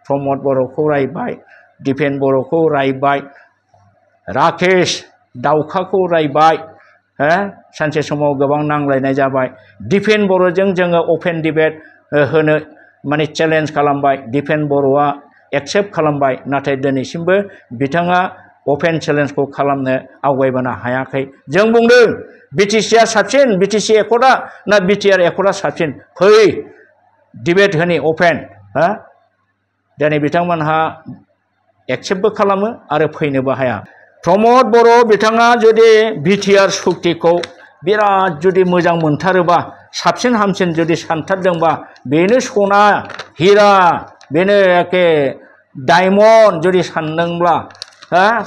प्रमद बर'खौ रायबाय दिपेन बर'खौ रायबाय राकेश दाउखाखौ रायबाय सानसे समाव गोबां नांलायनाय जाबाय दिपेन बर'जों जोङो अपेन डिबेट होनो माने चेलेन्ज खालामबाय दिपेन बर'आ एक्सेप्ट खालामबाय नाथाय दिनैसिमबो बिथाङा अपेन चेलेन्जखौ खालामनो आवगायबोनो हायाखै जों बुंदों बिटिसिआ साबसिन बिटिसि एकर्डआ ना बिटिआर एकर्डआ साबसिन फै डिबेट होनि अपेन दिनै बिथांमोनहा एक्सेप्टबो खालामो आरो फैनोबो हाया प्रमद बर' बिथाङा जुदि बिटिआर सुक्तिखौ बिराद जुदि मोजां मोनथारोबा साबसिन हामसिन जुदि सानथारदोंबा बेनो सना हिरा बेनो एखे डायमन्ड जुदि सानदोंब्ला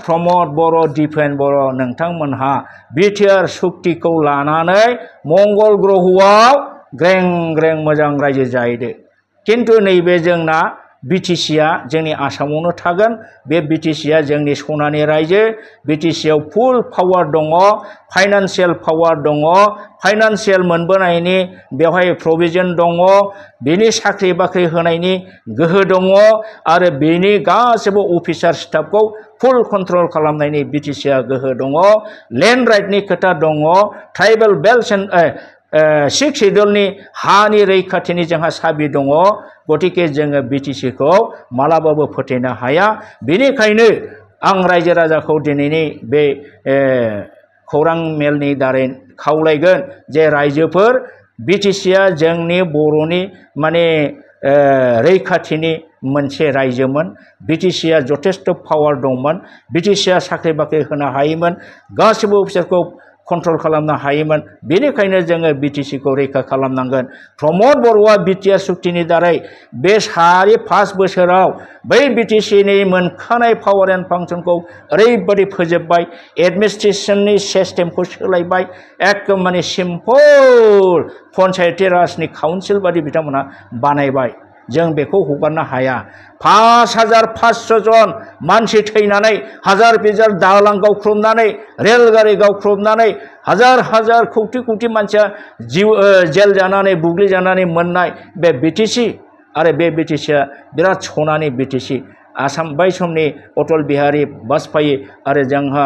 प्रमद बर' दिपेन बर' नोंथांमोनहा बिटिआर सुक्तिखौ लानानै मंगल ग्रहआव ग्रें ग्रें मोजां रायजो जाहैदो किन्तु नैबे जोंना बिटिसिआ जोंनि आसामावनो थागोन बे बिटिसिआ जोंनि सनानि रायजो बिटिसिआव फुल पावार दङ फाइनान्सियेल पावार दङ फाइनान्सियेल मोनबोनायनि बेवहाय प्रभिजन दङ बेनि साख्रि बाख्रि होनायनि गोहो दङ आरो बेनि गासैबो अफिसार स्टाफखौ फुल कन्ट्रल खालामनायनि बिटिसिआ गोहो दङ लेन्ड राइटनि खोथा दङ ट्राइबेल बेल्ट सिक्स शेड्युलनि हानि रैखाथिनि जोंहा साबि दङ गतिके जोङो बिटिसिखौ मालाबाबो फोथायनो हाया बेनिखायनो आं रायजो राजाखौ दिनैनि बे खौरां मेलनि दारै खावलायगोन जे रायजोफोर बिटिसिआ जोंनि बर'नि माने रैखाथिनि मोनसे रायजोमोन बिटिसिआ जथेस्थ पावार दंमोन बिटिसिआ साख्रि बाख्रि होनो हायोमोन गासिबो अफिसारखौ कन्ट्रल खालामनो हायोमोन बेनिखायनो जोङो बिटिसिखौ रैखा खालामनांगोन प्रमद बर'आ बिटिआर सुक्तिनि दारै बे 5.5 बोसोराव बै बिटिसिनि मोनखानाय पावार एन्ड फांसनखौ ओरैबायदि फोजोबबाय एडमिनिस्ट्रेसननि सिस्टेमखौ सोलायबाय एकदम माने सिम्पल पन्चायती राजनि काउन्सिल बादि बिथांमोना बानायबाय जों बेखौ हगारनो हाया 5,500 जन मानसि थैनानै हाजार बिजार दालां गावख्रबनानै रेलगारि गावख्रबनानै हाजार हाजार कौटि कौटि मानसिया जिउ जेल जानानै बुग्लिजानानै मोननाय बे बिटिसि आरो बे बिटिसिआ बिराद सनानि बिटिसि आसाम बै समनि अटल बिहारी वाजपेयी आरो जोंहा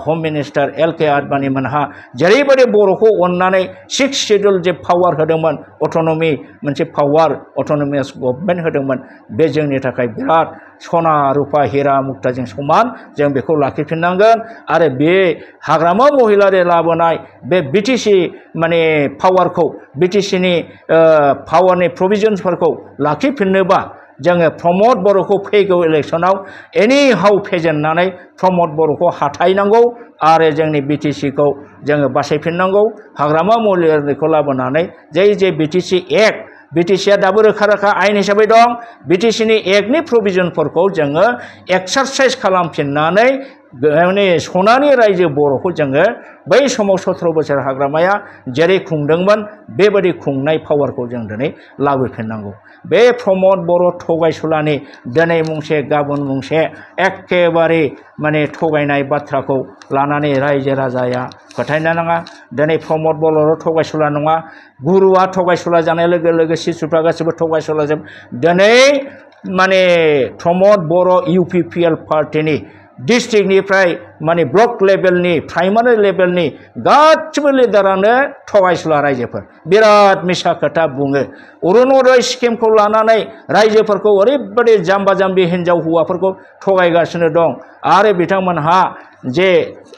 होम मिनिस्टार LK आडवाणी मोनहा जेरैबायदि बर'खौ अननानै 6 शेड्युल जे पावार होदोंमोन अट'नमि मोनसे पावार अट'नमियास गभर्नमेन्ट होदोंमोन बे जोंनि थाखाय बिराद सना रुपा हिरा मुक्ताजों समान जों बेखौ लाखिफिननांगोन आरो बे हाग्रामा महिलारि लाबोनाय बे बिटिसि माने पावारखौ बिटिसिनि पावारनि प्रभिजन्सफोरखौ लाखिफिननोबा जोङो प्रमद बर'खौ फैगौ इलेक्सनाव एनि हाउ फेजेननानै प्रमद बर'खौ हाथायनांगौ आरो जोंनि बिटिसिखौ जोङो बासायफिननांगौ हाग्रामा महिलारिखौ लाबोनानै जे बिटिसि एक्ट बिटिसिआ दाबो रोखा रोखा आयेन हिसाबै दं बिटिसिनि एक्टनि प्रभिजनफोरखौ जोङो एक्सारसाइज खालामफिननानै माने सनानि रायजो बर'खौ जोङो बै समाव 17 बोसोर हाग्रामाया जेरै खुंदोंमोन बेबायदि खुंनाय पावारखौ जों दिनै लाबोफिननांगौ बे प्रमद बर' थगायसुलानि दिनै मुंसे गाबोन मुंसे एखेबारे माने थगायनाय बाथ्राखौ लानानै रायजो राजाया फोथायनो नाङा दिनै प्रमद बर' थगायसुला नङा गुरुआ थगायसुला जानाय लोगो लोगो शिशुफ्रा गासिबो थगायसुलाजोब दिनै माने प्रमद बर' UPPL पार्टीनि डिस्ट्रिक्टनिफ्राय माने ब्लक लेभेलनि प्राइमारि लेभेलनि गासिबो लिडारानो थगायसुला रायजोफोर बिराद मिसा खोथा बुङो अरुणोदय स्किमखौ लानानै रायजोफोरखौ ओरैबायदि जाम्बा जाम्बि हिन्जाव हौवाफोरखौ थगायगासिनो दं आरो बिथांमोनहा जे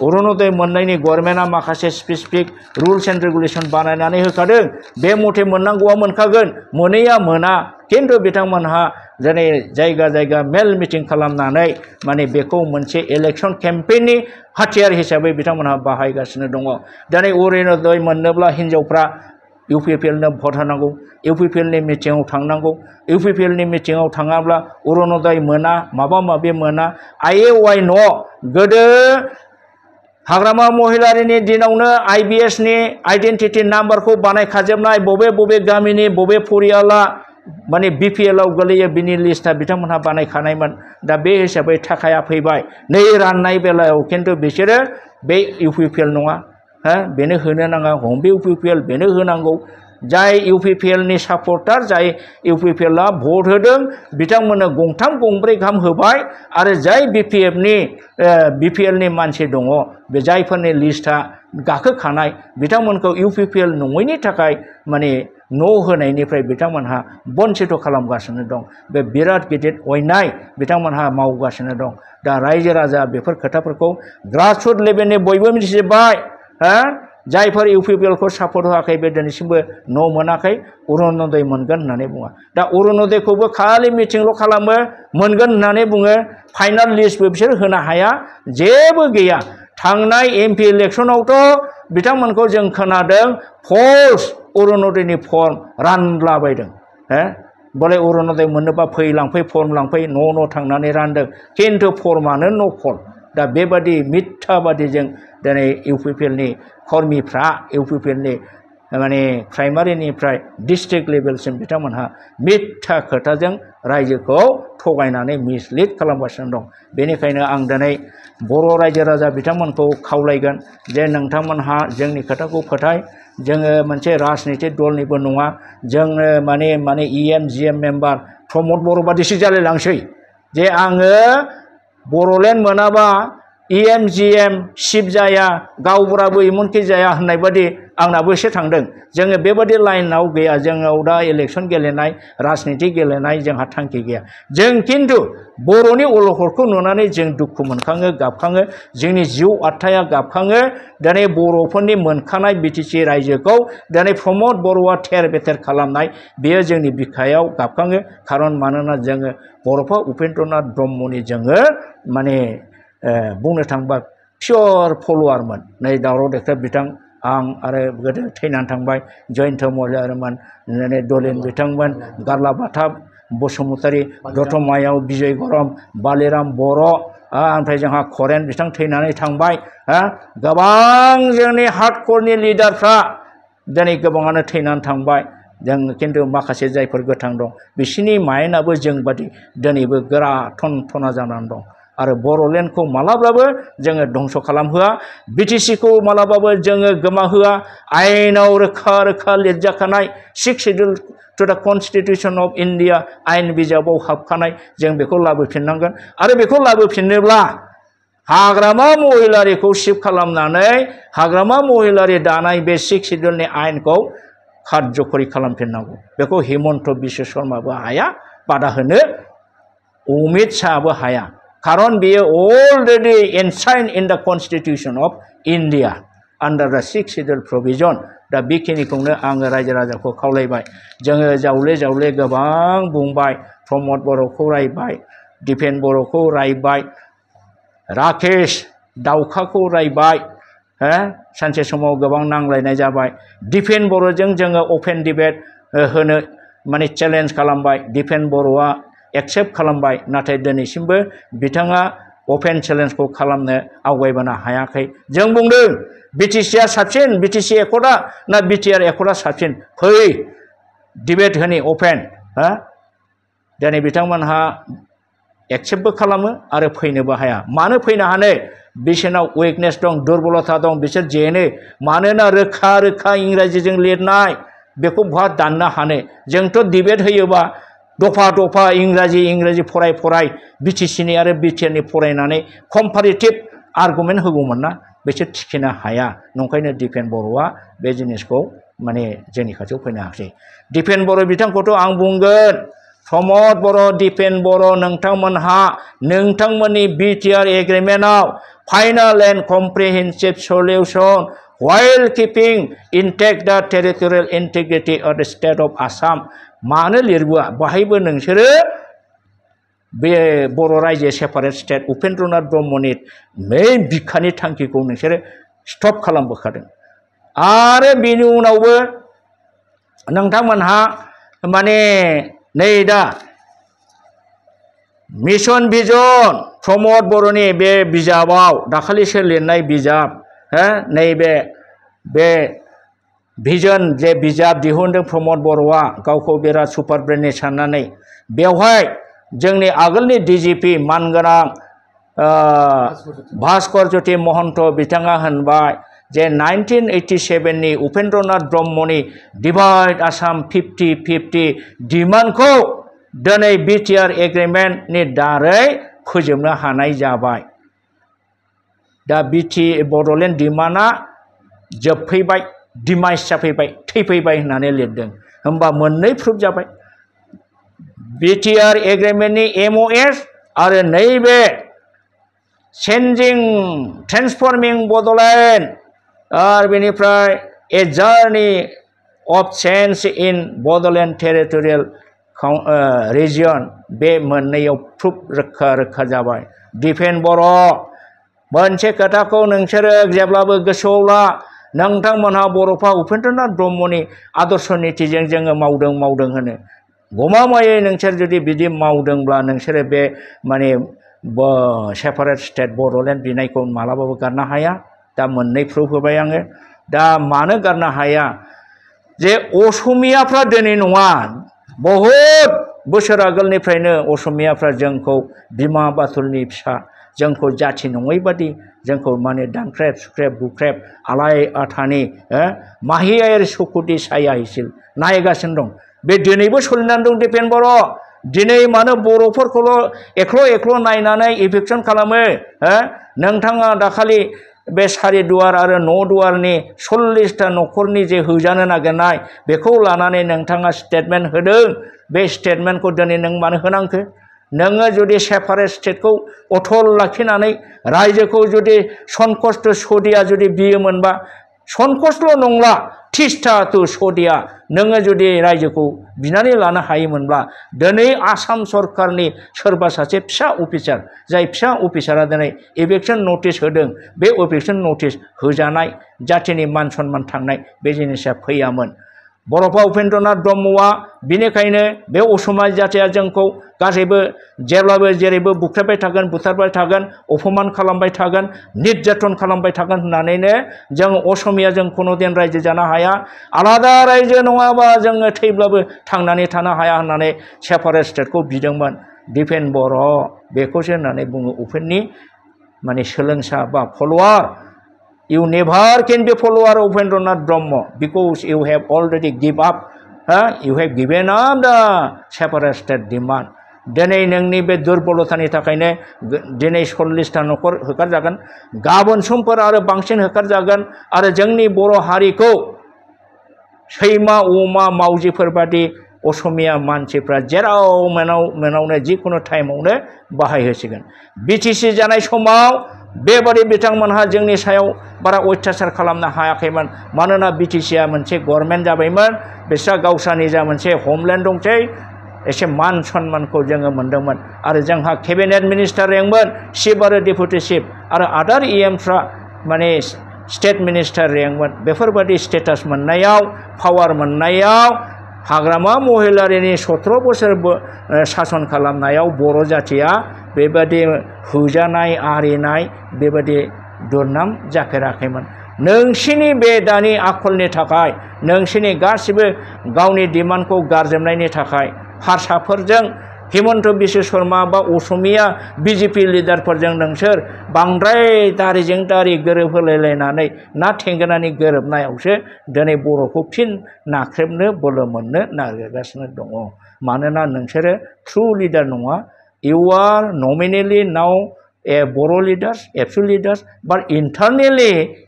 अरुणोदय मोननायनि गभर्नमेन्टआ माखासे स्पेसिफिक रुल्स एन्ड रेगुलेसन बानायनानै होखादों बे मथे मोननांगौआ मोनखागोन मोनैया मोना किन्तु बिथांमोनहा दिनै जायगा जायगा मेल मिटिं खालामनानै माने बेखौ मोनसे इलेक्शन केम्पेइननि हाथियार हिसाबै बिथांमोनहा बाहायगासिनो दङ दिनै अरुणोदय मोननोब्ला हिन्जावफ्रा UPPLनो भट होनांगौ UPPLनि मिटिङाव थांनांगौ UPPLनि मिटिङाव थाङाब्ला अरुणोदय मोना माबा माबि मोना IAY न' गोदो हाग्रामा महिलारिनि दिनावनो IBSनि आइडेन्टिटि नाम्बारखौ बानायखाजोबनाय बबे बबे गामिनि बबे फरियाला माने BPLआव गोलैयो बिनि लिस्टआ बिथांमोनहा बानायखानायमोन दा बे हिसाबै थाखाया फैबाय नै राननाय बेलायाव किन्तु बिसोरो बे UPPL नङा बेनो होनो नाङा हम्बे UPPL बेनो होनांगौ जाय UPPL नि सापर्टार जाय UPPL आ भट होदों बिथांमोननो गंथाम गंब्रै गाहाम होबाय आरो जाय BPL नि मानसि दङ बे जायफोरनि लिस्टआ गाखोखानाय बिथांमोनखौ UPPL नङैनि थाखाय माने न' होनायनिफ्राय बिथांमोनहा बन्सित खालामगासिनो दं बे बिराद गिदिर अयनाय बिथांमोनहा मावगासिनो दं दा रायजो राजा बेफोर खोथाफोरखौ ग्रासरुट लेभेलनि बयबो मिथिजोबबाय जायफोर UPPL खौ सापर्ट होआखै बे दिनैसिमबो न' मोनाखै अरुणोदय मोनगोन होननानै बुङो दा अरुणोदयखौबो खालि मिटिंल' खालामो मोनगोन होननानै बुङो फाइनाल लिस्टबो बिसोर होनो हाया जेबो गैया थांनाय MP इलेक्शनावथ' बिथांमोनखौ जों खोनादों फल्स अरुणोदयनि फर्म रानलाबायदों बोले अरुणोदय मोननोबा फै फर्म लांफै न' थांनानै रानदों खिन्थु फर्मानो नकल दा बेबादि मिथ्याबादिजों दिनै UPPL नि कर्मिफ्रा UPPL नि माने प्राइमारिनिफ्राय डिस्ट्रिक्ट लेभेलसिम बिथांमोनहा मिथ्या खोथाजों रायजोखौ थगायनानै मिसलिड खालामगासिनो दं बेनिखायनो आं दिनै बर' रायजो राजा बिथांमोनखौ खावलायगोन जे नोंथांमोनहा जोंनि खोथाखौ फोथाय जोङो मोनसे राजनिति दलनिबो नङा जोङो माने EM GM मेम्बार प्रमद बर' बादिसो जालायलांसै जे आङो बर'लेण्ड मोनाबा EM GM सिप जाया गावबुराबो इमनखि जाया होननाय बादि आंनाबो एसे थांदों जोङो बेबादि लाइनाव गैया जोंनाव दा इलेक्सन गेलेनाय राजनिति गेलेनाय जोंहा थांखि गैया जों खिन्थु बर'नि अलखदखौ नुनानै जों दुखु मोनखाङो गाबखाङो जोंनि जिउ आत्माया गाबखाङो दिनै बर'फोरनि मोनखानाय BTC रायजोखौ दिनै प्रमद बर'आ थेर बेथेर खालामनाय बेयो जोंनि बिखायाव गाबखाङो खारन मानोना जोङो बर'फा उपेन्द्रनाथ ब्रह्मनि जोङो माने बुंनो थांबा पियर फल'वारमोन नै दावराव देख्रेब बिथां आं आरो गोदो थैनानै थांबाय जयन्त महिलारिमोन दलिन बिथांमोन गारला बाथाब बसुमतारी दतमायाव बिजय गरम बालिराम बर' ओमफ्राय जोंहा खरेन बिथां थैनानै थांबाय गोबां जोंनि हार्डकरनि लिडारफ्रा दिनै गोबाङानो थैनानै थांबाय जों खिन्थु माखासे जायफोर गोथां दं बिसोरनि माइन्डआबो जोंबादि दिनैबो गोरा थना जानानै दं आरो बर'लेण्डखौ मालाबाबो जोङो धंस खालामहोआ BTC खौ मालाबाबो जोङो गोमाहोआ आयेनाव रोखा रोखा लिरजाखानाय 6 शेड्युल टु द कन्स्टिटिउसन अफ इन्डिया आयेन बिजाबाव हाबखानाय जों बेखौ लाबोफिननांगोन आरो बेखौ लाबोफिननोब्ला हाग्रामा महिलारिखौ शिफ्ट खालामनानै हाग्रामा महिलारि दानाय बे 6 शेड्युलनि आयेनखौ कार्यकरि खालामफिननांगौ बेखौ हिमन्त बिश्व शर्माबो हाया बादा होनो अमित शाहबो हाया खारन बेयो already ensign in the constitution of India आन्डार द 6 शेड्युल प्रोविजन दा बेखिनिखौनो आङो रायजो राजाखौ खावलायबाय जोङो जावले गोबां बुंबाय प्रमद बर'खौ रायबाय दिपेन बर'खौ रायबाय राकेश दाउखाखौ रायबाय सानसे समाव गोबां नांलायनाय जाबाय दिपेन बर'जों जोङो अपेन डिबेट होनो माने चेलेन्ज खालामबाय दिपेन बर'आ एक्सेप्ट खालामबाय नाथाय दिनैसिमबो बिथाङा अपेन चेलेन्जखौ खालामनो आवगायबोनो हायाखै जों बुंदों BTC आ साबसिन BTC एकर्डआ ना BTR एकर्डआ साबसिन फै डिबेट होनि अपेन दिनै बिथांमोनहा एक्सेप्टबो खालामो आरो फैनोबो हाया मानो फैनो हानो बिसोरनाव उइकनेस दं दुर्बलता दं बिसोर जेनो मानोना रोखा रोखा इंराजिजों लिरनाय बेखौ बहा दाननो हानो जोंथ' डिबेट होयोबा दफा दफा इंराजि फराय BTC नि आरो BTR नि फरायनानै कम्पारेटिभ आर्गुमेन्ट होगौमोन ना बिसोर थिखिनो हाया नंखायनो दिपेन बर'आ बे जिनिसखौ माने जोंनि खाथियाव फैनो हायाखै दिपेन बर' बिथांखौथ' आं बुंगोन प्रमद बर' दिपेन बर' नोंथांमोनहा नोंथांमोननि BTR एग्रिमेन्टआव final and comprehensive solution while keeping intact the territorial integrity of the state of Assam मानो लिरबोआ बाहायबो नोंसोरो बे बर' रायजो सेपारेट स्टेट उपेन्द्रनाथ ब्रह्मनि मेइन बिखानि थांखिखौ नोंसोरो स्टप खालामबोखादों आरो बेनि उनावबो नोंथांमोनहा माने नै दा मिशन भिजन प्रमद बर'नि बे बिजाबाव दाखालिसो लिरनाय बिजाब नैबे बे भिजन जे बिजाब दिहुनदों प्रमद बर'आ गावखौ बिराद सुपार ब्रेननि साननानै बेवहाय जोंनि आगोलनि DGP मानगोनां भास्कर ज्योति महन्त बिथाङा होनबाय जे 1987 नि उपेन्द्रनाथ ब्रह्मनि डिवाइड आसाम 50-50 डिमान्डखौ दिनै बिटिआर एग्रिमेन्टनि दारै फोजोबनो हानाय जाबाय। दा बड'लेण्ड डिमान्डआ जोबफैबाय, डिमाइस जाफैबाय, थैफैबाय होननानै लिरदों। होमबा मोननै प्रुफ जाबाय। बिटिआर एग्रिमेन्टनि MOS आरो नैबे चेन्जिं ट्रेन्सफर्मिं बड'लेण्ड आरो बेनिफ्राय ए journey of change in Bodoland territorial region बे मोननैयाव प्रुफ रोखा जाबाय। दिपेन बर' मोनसे खोथाखौ नोंसोरो जेब्लाबो गोसोआव ला, नोंथांमोनहा बर'फा उपेन्द्रनाथ ब्रह्मनि आदर्श नीतिजों जोङो मावदों होनो। गमामायै नोंसोर जुदि बिदि मावदोंब्ला नोंसोरो बे माने सेपारेट स्टेट बड'लेण्ड बिनायखौ मालाबाबो गारनो हाया। दा मोननै प्रुफ होबाय आङो। दा मानो गारनो हाया? जे असमियाफ्रा दिनै नङा, बहुद बोसोर आगोलनिफ्रायनो असमियाफ्रा जोंखौ बिमा बाथुलनि फिसा, जोंखौ जाथि नङै बादि जोंखौ माने दानख्रेब सुख्रेब बुख्रेब आलाय आथानि माहियारि सुखुथि साया हिसिल नायगासिनो दं। बे दिनैबो सोलिनानै दं। दिपेन बर' दिनै मानो बर'फोरखौल' एख्ल' नायनानै इभिक्सन खालामो? नोंथाङा दाखालि बे सारिदुवार आरो न'दुवारनि 40टा न'खरनि जे होजानो नागिरनाय बेखौ लानानै नोंथाङा स्टेटमेन्ट होदों। बे स्टेटमेन्टखौ दिनै नों मानो होनांखो? नोङो जुदि सेपारेट स्टेटखौ अथल लाखिनानै रायजोखौ जुदि संकष्ट सदिया जुदि बियोमोनबा, संकष्टल' नंला तिस्ता टु सदिया नोङो जुदि रायजोखौ बिनानै लानो हायोमोनब्ला दिनै आसाम सरकारनि सोरबा सासे फिसा अफिसार, जाय फिसा अफिसारा दिनै इभिक्सन नटिस होदों, बे इभिक्सन नटिस होजानाय जाथिनि मान सन्मान थांनाय बे जिनिसा फैयामोन। बर'फा उपेन्द्रनाथ ब्रह्मआ बिनिखायनो बे असमिया जाथिया जोंखौ गासैबो जेब्लाबो जेरैबो बुख्रेबबाय थागोन, बुथारबाय थागोन, अपमान खालामबाय थागोन, निर्यातन खालामबाय थागोन होननानैनो जों असमियाजों खुनुदिन रायजो जानो हाया, आलादा रायजो नङाबा जोङो थैब्लाबो थांनानै थानो हाया होननानै सेपारेट स्टेटखौ बिदोंमोन। दिपेन बर' बेखौसो होननानै बुङो उपेननि माने सोलोंसा बा फल'वार। You never can be follower of Upendranath Brahma because you have already given up. You have given up the separate state demand. दिनै नोंनि बे दुर्बलतानि थाखायनो दिनै 40टा न'खर होखारजागोन, गाबोन समफोर आरो बांसिन होखारजागोन आरो जोंनि बर' हारिखौ सैमा अमा मावजिफोर बादि असमिया मानसिफ्रा जेराव मेनावनो जिखुनु टाइमावनो बाहायहोसिगोन। बिटिसि जानाय समाव बेबादि बिथांमोनहा जोंनि सायाव बारा अत्याचार खालामनो हायाखैमोन, मानोना बिटिसिआ मोनसे गभर्नमेन्ट जाबायमोन, बिस्रा गावस्रा निजा मोनसे हमलेन्ड दंसै, एसे मान सन्मानखौ जोङो मोनदोंमोन आरो जोंहा केबिनेट मिनिस्टार रेंकमोन, चिफ आरो डेपुटि चिफ आरो आदार EMफ्रा माने स्टेट मिनिस्टार रेंकमोन। बेफोरबादि स्टेटास मोननायाव, पावार मोननायाव, हाग्रामा महिलारिनि 17 बोसोर सासन खालामनायाव बर' जाथिया बेबादि होजानाय आरिनाय बेबादि दुरनाम जाफेराखैमोन। नोंसिनि बे दानि आखलनि थाखाय, नोंसिनि गासिबो गावनि डिमान्डखौ गारजोबनायनि थाखाय हारसाफोरजों हिमन्त बिश्व शर्मा बा असमिया BJP लिडारफोरजों नोंसोर बांद्राय दारिजों दारि गोरोबहोलायलायनानै ना थेंगोनानि गोरोबनायावसो दिनै बर'खौ फिन नाख्रेबनो बोलो मोननो नागिरगासिनो दङ। मानोना नोंसोरो ट्रु लिडार नङा। You are nominally now a Boro leaders, ABSU leaders, but internally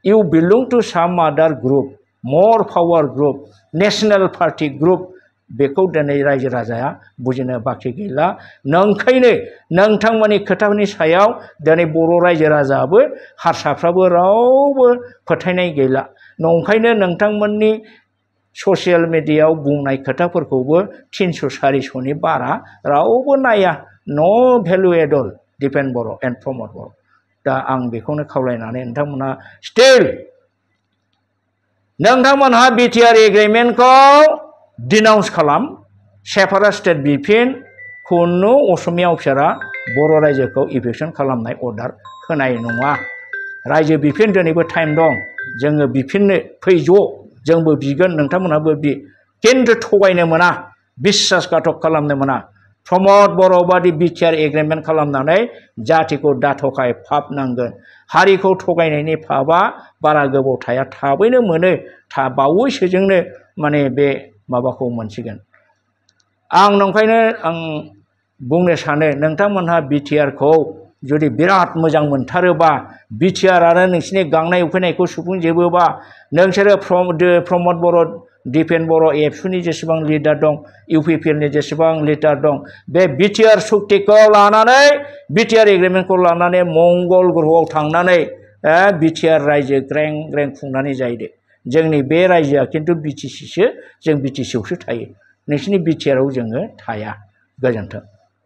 you belong to some other group, more power group, national party group. बेखौ दिनै रायजो राजाया बुजिनो बाखि गैला। नंखायनो नोंथांमोननि खोथानि सायाव दिनै बर' रायजो राजाबो हारसाफ्राबो रावबो फोथायनाय गैला। नंखायनो नोंथांमोननि ससियेल मिडियायाव बुंनाय खोथाफोरखौबो 300-400नि बारा रावबो नाया। नो भेलु एट अल दिपेन बर' एन्ड प्रमद बर'। दा आं बेखौनो खावलायनानै नोंथांमोनहा स्टिल नोंथांमोनहा बिटिआर एग्रिमेन्टखौ डिनाउन्स खालाम। सेपारेट स्टेट बिफिन खुनु असमिया अफिसारा बर' रायजोखौ इभिक्सन खालामनाय अर्डार होनाय नङा। रायजो बिफिन दिनैबो टाइम दं, जोङो बिफिननो फै ज', जोंबो बिगोन, नोंथांमोनहाबो बि, खिन्थु थगायनो मोना, बिश्वासघातक खालामनो मोना। प्रमद बर' बादि बिटिआर एग्रिमेन्ट खालामनानै जातिखौ दाथखाय फाब नांगोन हारिखौ थगायनायनि फाबा बारा गोबाव थाया थाबैनो मोनो बावैसोजोंनो माने बे माबाखौ मोनसिगोन आं नंखायनो आं बुंनो सानो नोंथांमोनहा बिटिआरखौ जुदि बिराद मोजां मोनथारोबा बिटिआर आरो नोंसिनि गांनाय उखैनायखौ सुफुंजोबोबा नोंसोरो प्रमद बर' दिपेन बर' एबसुनि जेसेबां लिडार दं इउपिपिएलनि जेसेबां लिडार दं बे बिटिआर सुक्तिखौ लानानै बिटिआर एग्रिमेन्टखौ लानानै मंगल ग्रहआव थांनानै बिटिआर रायजो ग्रें ग्रें खुंनानै जाहैदो जोंनि बे रायजोआ खिन्थु बिटिसिसो जों बिटिसियावसो थायो नोंसिनि बिटिआरआव जोङो थाया गोजोन्थों